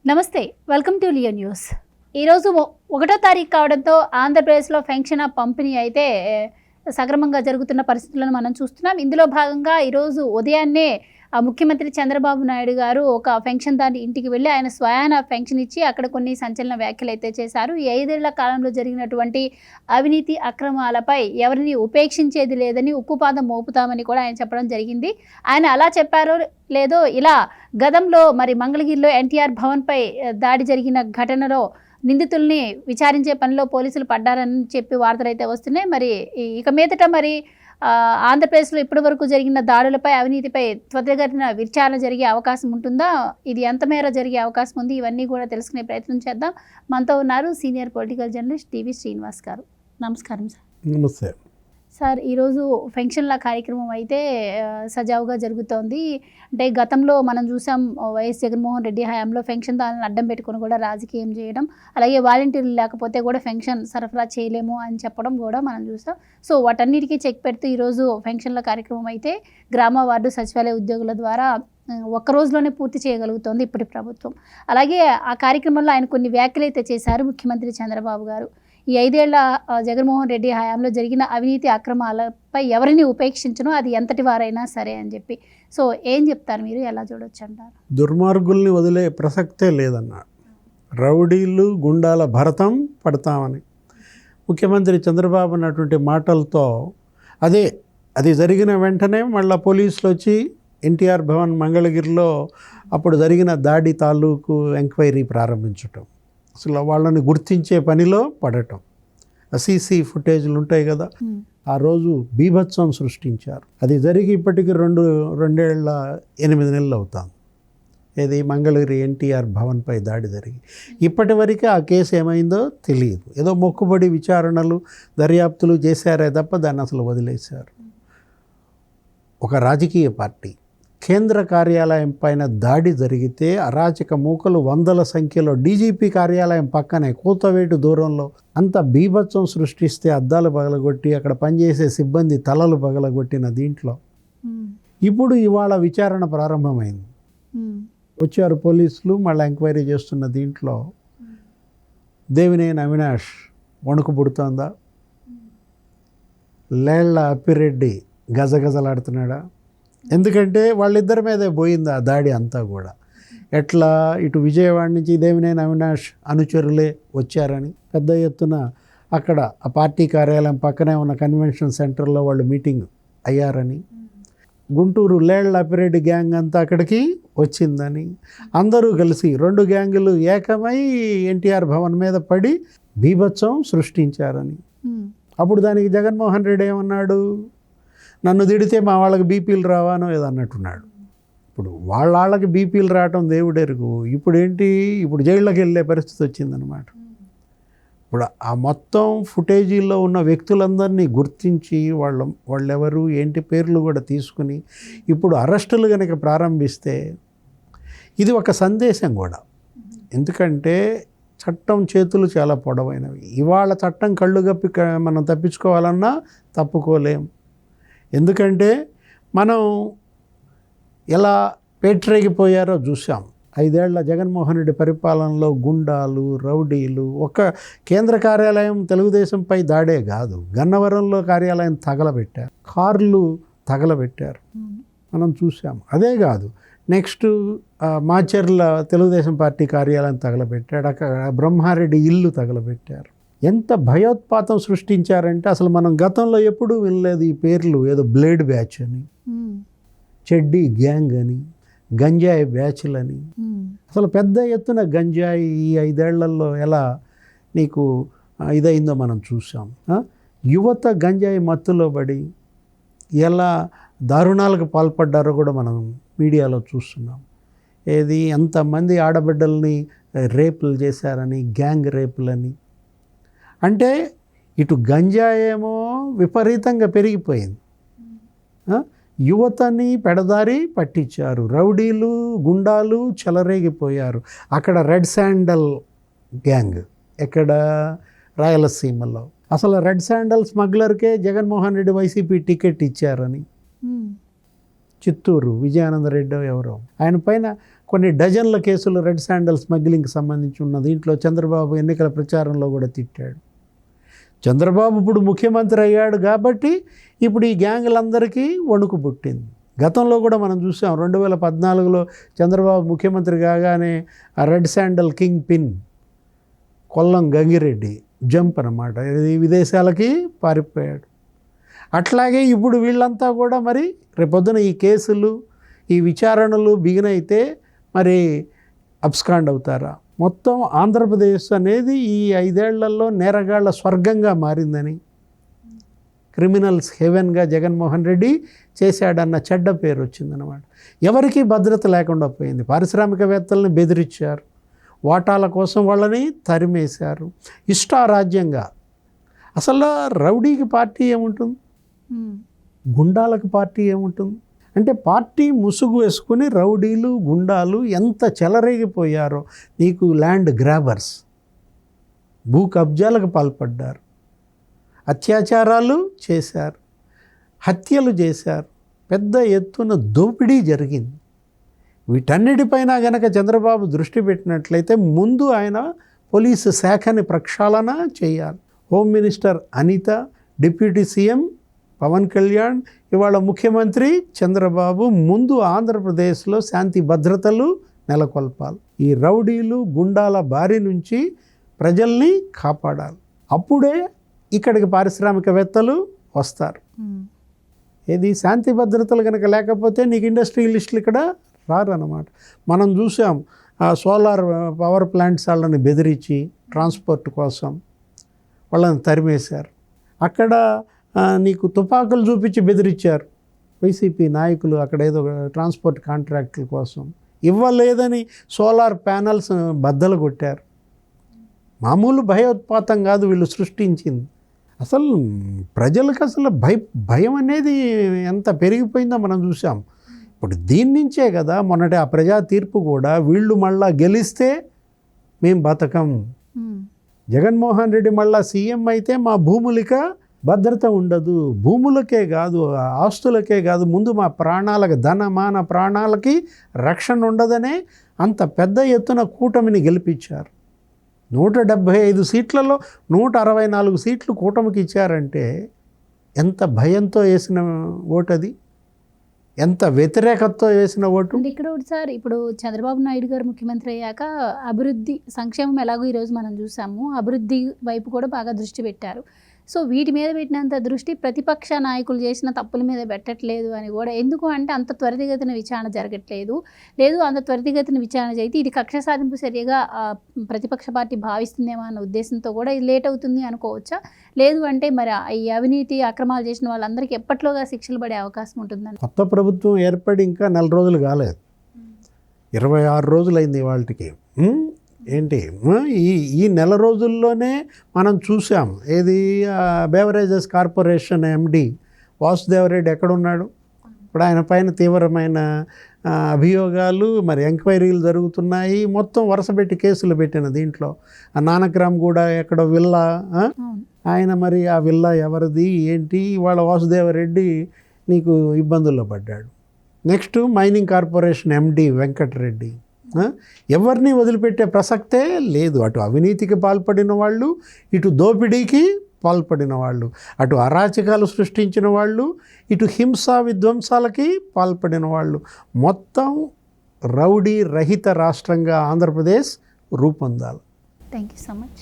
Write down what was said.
నమస్తే, welcome to Leo news. ఈరోజు 1వ తారీఖు కావడంతో ఆంధ్రప్రదేశ్లో పెన్షన్ పంపిణీ అయితే సక్రమంగా జరుగుతున్న పరిస్థితులను మనం చూస్తున్నాం. ఇందులో భాగంగా ఈరోజు ఉదయాన్నే ముఖ్యమంత్రి చంద్రబాబు నాయుడు గారు ఒక పెన్షన్ దాని ఇంటికి వెళ్ళి ఆయన స్వయాన పెన్షన్ ఇచ్చి అక్కడ కొన్ని సంచలన వ్యాఖ్యలు అయితే చేశారు. ఈ 5 ఏళ్ల కాలంలో జరిగినటువంటి అవినీతి అక్రమాలపై ఎవరిని ఉపేక్షించేది లేదని ఉక్కుపాదం మోపుతామని కూడా ఆయన చెప్పడం జరిగింది. ఆయన అలా చెప్పారో లేదో ఇలా గతంలో మరి మంగళగిరిలో ఎన్టీఆర్ భవన్పై దాడి జరిగిన ఘటనలో నిందితుల్ని విచారించే పనిలో పోలీసులు పడ్డారని చెప్పి వార్తలు అయితే వస్తున్నాయి. మరి ఇక మీదట మరి ఆంధ్రప్రదేశ్లో ఇప్పటి వరకు జరిగిన దాడులపై అవినీతిపై త్వరితగతిన విచారణ జరిగే అవకాశం ఉంటుందా, ఇది ఎంత మేర జరిగే అవకాశం ఉంది, ఇవన్నీ కూడా తెలుసుకునే ప్రయత్నం చేద్దాం. మనతో ఉన్నారు senior political journalist TV Srinivas గారు. నమస్కారం సార్. నమస్తే సార్, ఈరోజు పెన్షన్ల కార్యక్రమం అయితే సజావుగా జరుగుతోంది. అంటే గతంలో మనం చూసాం వైఎస్ జగన్మోహన్ రెడ్డి హయాంలో పెన్షన్ దానిని అడ్డం పెట్టుకుని కూడా రాజకీయం చేయడం, అలాగే వాలంటీర్లు లేకపోతే కూడా పెన్షన్ సరఫరా చేయలేము అని చెప్పడం కూడా మనం చూసాం. సో వాటన్నిటికీ చెక్ పెడుతూ ఈరోజు పెన్షన్ల కార్యక్రమం అయితే గ్రామ వార్డు సచివాలయ ఉద్యోగుల ద్వారా ఒక్క రోజులోనే పూర్తి చేయగలుగుతోంది ఇప్పటి ప్రభుత్వం. అలాగే ఆ కార్యక్రమంలో ఆయన కొన్ని వ్యాఖ్యలు అయితే చేశారు ముఖ్యమంత్రి చంద్రబాబు గారు. ఈ 5 ఏళ్ల జగన్మోహన్ రెడ్డి హయాంలో జరిగిన అవినీతి అక్రమాలపై ఎవరిని ఉపేక్షించను, అది ఎంతటి వారైనా సరే అని చెప్పి. సో ఏం చెప్తారు మీరు, ఎలా చూడొచ్చు అంటారు? దుర్మార్గుల్ని వదిలే ప్రసక్తే లేదన్నాడు. రౌడీలు గుండాల భరతం పడతామని ముఖ్యమంత్రి చంద్రబాబు అన్నటువంటి మాటలతో అది జరిగిన వెంటనే మళ్ళీ పోలీసులు వచ్చి ఎన్టీఆర్ భవన్ మంగళగిరిలో అప్పుడు జరిగిన దాడి తాలూకు ఎంక్వైరీ ప్రారంభించటం, అసలు వాళ్ళని గుర్తించే పనిలో పడటం, సీసీ ఫుటేజ్లు ఉంటాయి కదా, ఆ రోజు బీభత్సం సృష్టించారు. అది జరిగి ఇప్పటికి 2 ఏళ్ల 8 నెలలు అవుతాం. ఇది మంగళగిరి ఎన్టీఆర్ భవన్పై దాడి జరిగి ఇప్పటి వరకు ఆ కేసు ఏమైందో తెలియదు. ఏదో మొక్కుబడి విచారణలు దర్యాప్తులు చేశారే తప్ప దాన్ని అసలు వదిలేశారు. ఒక రాజకీయ పార్టీ కేంద్ర కార్యాలయం పైన దాడి జరిగితే అరాచక మూకలు 100ల సంఖ్యలో డీజీపీ కార్యాలయం పక్కనే కూతవేటు దూరంలో అంత బీభత్సం సృష్టిస్తే అద్దాలు పగలగొట్టి అక్కడ పనిచేసే సిబ్బంది తలలు పగలగొట్టిన దీంట్లో ఇప్పుడు ఇవాళ విచారణ ప్రారంభమైంది. వచ్చారు పోలీసులు, మళ్ళీ ఎంక్వైరీ చేస్తున్న దీంట్లో దేవినేని అవినాష్ వణుకు పుడుతోందా, లేళ్ల అప్పిరెడ్డి గజగజలాడుతున్నాడా? ఎందుకంటే వాళ్ళిద్దరి మీదే పోయింది ఆ దాడి అంతా కూడా. ఎట్లా ఇటు విజయవాడ నుంచి దేవినేని అవినాష్ అనుచరులే వచ్చారని పెద్ద ఎత్తున అక్కడ ఆ పార్టీ కార్యాలయం పక్కనే ఉన్న కన్వెన్షన్ సెంటర్లో వాళ్ళు మీటింగ్ అయ్యారని, గుంటూరు లేళ్ల అప్పిరెడ్డి గ్యాంగ్ అంతా అక్కడికి వచ్చిందని, అందరూ కలిసి 2 గ్యాంగులు ఏకమై ఎన్టీఆర్ భవన్ మీద పడి బీభత్సం సృష్టించారని. అప్పుడు దానికి జగన్మోహన్ రెడ్డి ఏమన్నాడు, నన్ను తిడితే మా వాళ్ళకి బీపీలు రావానో ఏదో అన్నట్టున్నాడు. ఇప్పుడు వాళ్ళకి బీపీలు రావటం దేవుడెరుగు. ఇప్పుడు జైళ్ళకి వెళ్ళే పరిస్థితి వచ్చిందనమాట. ఇప్పుడు ఆ మొత్తం ఫుటేజీల్లో ఉన్న వ్యక్తులందరినీ గుర్తించి వాళ్ళెవరు ఏంటి పేర్లు కూడా తీసుకుని ఇప్పుడు అరెస్టులు కనుక ప్రారంభిస్తే ఇది ఒక సందేశం కూడా. ఎందుకంటే చట్టం చేతులు చాలా పొడవైనవి. ఇవాళ చట్టం కళ్ళు గప్పి మనం తప్పించుకోవాలన్నా తప్పుకోలేం. ఎందుకంటే మనం ఎలా పేట్రేగిపోయారో చూసాం. 5 ఏళ్ల జగన్మోహన్ రెడ్డి పరిపాలనలో గుండాలు, రౌడీలు, ఒక కేంద్ర కార్యాలయం తెలుగుదేశంపై దాడే కాదు, గన్నవరంలో కార్యాలయం తగలబెట్టారు, కార్లు తగలబెట్టారు, మనం చూసాం. అదే కాదు, నెక్స్ట్ మాచర్ల తెలుగుదేశం పార్టీ కార్యాలయం తగలబెట్టాడు, అక్కడ బ్రహ్మారెడ్డి ఇల్లు తగలబెట్టారు. ఎంత భయోత్పాతం సృష్టించారంటే అసలు మనం గతంలో ఎప్పుడూ వినలేదు ఈ పేర్లు. ఏదో బ్లేడ్ బ్యాచ్ అని, చెడ్డీ గ్యాంగ్ అని, గంజాయి బ్యాచ్లని, అసలు పెద్ద ఎత్తున గంజాయి ఈ 5 ఏళ్లలో ఎలా నీకు ఇదైందో మనం చూసాం. యువత గంజాయి మత్తులో పడి ఎలా దారుణాలకు పాల్పడ్డారో కూడా మనం మీడియాలో చూస్తున్నాం. ఎంతమంది ఆడబిడ్డల్ని రేపులు చేశారని, గ్యాంగ్ రేపులని. అంటే ఇటు గంజాయేమో విపరీతంగా పెరిగిపోయింది, యువతని పెడదారి పట్టించారు, రౌడీలు గుండాలు చెలరేగిపోయారు. అక్కడ రెడ్ శాండల్ గ్యాంగ్ ఎక్కడ, రాయలసీమలో. అసలు రెడ్ శాండల్ స్మగ్లర్కే జగన్మోహన్ రెడ్డి వైసీపీ టికెట్ ఇచ్చారని, చిత్తూరు విజయానంద రెడ్డి ఎవరో ఆయన పైన కొన్ని డజన్ల కేసులు రెడ్ శాండల్ స్మగ్లింగ్కి సంబంధించి ఉన్న దీంట్లో చంద్రబాబు ఎన్నికల ప్రచారంలో కూడా తిట్టాడు. చంద్రబాబు ఇప్పుడు ముఖ్యమంత్రి అయ్యాడు కాబట్టి ఇప్పుడు ఈ గ్యాంగులందరికీ వణుకు పుట్టింది. గతంలో కూడా మనం చూసాం 2014లో చంద్రబాబు ముఖ్యమంత్రి కాగానే ఆ red sandal king pin Kollam Gangireddy jump అన్నమాట, ఇది విదేశాలకి పారిపోయాడు. అట్లాగే ఇప్పుడు వీళ్ళంతా కూడా మరి రేపొద్దున ఈ కేసులు ఈ విచారణలు బిగినైతే మరి అబ్స్కాండ్ అవుతారా? మొత్తం ఆంధ్రప్రదేశ్ అనేది ఈ 5 ఏళ్లలో నేరగాళ్ల స్వర్గంగా మారిందని, క్రిమినల్స్ హెవెన్గా జగన్మోహన్ రెడ్డి చేశాడన్న చెడ్డ పేరు వచ్చిందనమాట. ఎవరికీ భద్రత లేకుండా పోయింది. పారిశ్రామికవేత్తలను బెదిరించారు, వాటాల కోసం వాళ్ళని తరిమేశారు ఇష్టారాజ్యంగా. అసలు రౌడీకి పార్టీ ఏముంటుంది, గుండాలకు పార్టీ ఏముంటుంది? అంటే పార్టీ ముసుగు వేసుకుని రౌడీలు గుండాలు ఎంత చెలరేగిపోయారో. నీకు ల్యాండ్ గ్రాబర్స్ భూ కబ్జాలకు పాల్పడ్డారు, అత్యాచారాలు చేశారు, హత్యలు చేశారు, పెద్ద ఎత్తున దోపిడీ జరిగింది. వీటన్నిటిపైన గనక చంద్రబాబు దృష్టి పెట్టినట్లయితే ముందు ఆయన పోలీసు శాఖని ప్రక్షాళన చేయాలి. Home minister Anitha, deputy CM Pawan Kalyan, ఇవాళ ముఖ్యమంత్రి చంద్రబాబు ముందు ఆంధ్రప్రదేశ్లో శాంతి భద్రతలు నెలకొల్పాలి. ఈ రౌడీలు గుండాల బారి నుంచి ప్రజల్ని కాపాడాలి. అప్పుడే ఇక్కడికి పారిశ్రామికవేత్తలు వస్తారు. ఏది శాంతి భద్రతలు కనుక లేకపోతే నీకు ఇండస్ట్రియలిస్టులు ఇక్కడ రారన్నమాట. మనం చూసాం ఆ సోలార్ పవర్ ప్లాంట్స్ వాళ్ళని బెదిరించి ట్రాన్స్పోర్ట్ కోసం వాళ్ళని తరిమేశారు. అక్కడ నీకు తుపాకులు చూపించి బెదిరించారు వైసీపీ నాయకులు. అక్కడ ఏదో ట్రాన్స్పోర్ట్ కాంట్రాక్టుల కోసం ఇవ్వలేదని సోలార్ ప్యానల్స్ బద్దలు కొట్టారు. మామూలు భయోత్పాతం కాదు వీళ్ళు సృష్టించింది. అసలు ప్రజలకు అసలు భయం అనేది ఎంత పెరిగిపోయిందో మనం చూసాం. ఇప్పుడు దీని నుంచే కదా మొన్నటి ఆ ప్రజా తీర్పు కూడా, వీళ్ళు మళ్ళా గెలిస్తే మేము బతకం, జగన్మోహన్ రెడ్డి మళ్ళా సీఎం అయితే మా భూములక భద్రత ఉండదు, భూములకే కాదు ఆస్తులకే కాదు ముందు మా ప్రాణాలకు ధనమాన ప్రాణాలకి రక్షణ ఉండదనే అంత పెద్ద ఎత్తున కూటమిని గెలిపించారు. 175 సీట్లలో 164 సీట్లు కూటమికి ఇచ్చారంటే ఎంత భయంతో వేసిన ఓటు అది, ఎంత వ్యతిరేకతతో వేసిన ఓటు. ఇక్కడ ఒకటి సార్, ఇప్పుడు చంద్రబాబు నాయుడు గారు ముఖ్యమంత్రి అయ్యాక అభివృద్ధి సంక్షేమం ఎలాగో ఈరోజు మనం చూసాము, అభివృద్ధి వైపు కూడా బాగా దృష్టి పెట్టారు. సో వీటి మీద పెట్టినంత దృష్టి ప్రతిపక్ష నాయకులు చేసిన తప్పుల మీద పెట్టట్లేదు అని కూడా. ఎందుకు అంటే అంత త్వరితగతిన విచారణ జరగట్లేదు, లేదు అంత త్వరితగతిన విచారణ చేస్తే ఇది కక్ష సాధింపు చర్యగా ప్రతిపక్ష పార్టీ భావిస్తుందేమో అన్న ఉద్దేశంతో కూడా ఇది లేట్ అవుతుంది అనుకోవచ్చా? లేదు అంటే మరి ఈ అవినీతి అక్రమాలు చేసిన వాళ్ళందరికీ ఎప్పట్లోగా శిక్షలు పడే అవకాశం ఉంటుందని? కొత్త ప్రభుత్వం ఏర్పడి ఇంకా 4 రోజులు కాలేదు, 26 రోజులైంది వాళ్ళకి. ఏంటి ఈ నెల రోజుల్లోనే మనం చూసాం ఏది బేవరేజెస్ కార్పొరేషన్ ఎండి వాసుదేవరెడ్డి ఎక్కడున్నాడు? ఇప్పుడు ఆయన పైన తీవ్రమైన అభియోగాలు, మరి ఎంక్వైరీలు జరుగుతున్నాయి. మొత్తం వరుసపెట్టి కేసులు పెట్టిన దీంట్లో ఆ నానక్రామ్ కూడా ఎక్కడో విల్లా, ఆయన మరి ఆ విల్లా ఎవరిది ఏంటి? వాళ్ళ వాసుదేవరెడ్డి నీకు ఇబ్బందుల్లో పడ్డాడు. Next mining corporation MD Venkatareddy, ఎవరిని వదిలిపెట్టే ప్రసక్తే లేదు. అటు అవినీతికి పాల్పడిన వాళ్ళు, ఇటు దోపిడీకి పాల్పడిన వాళ్ళు, అటు అరాచకాలు సృష్టించిన వాళ్ళు, ఇటు హింసా విధ్వంసాలకి పాల్పడిన వాళ్ళు, మొత్తం రౌడీ రహిత రాష్ట్రంగా ఆంధ్రప్రదేశ్ రూపొందాలి. Thank you so much.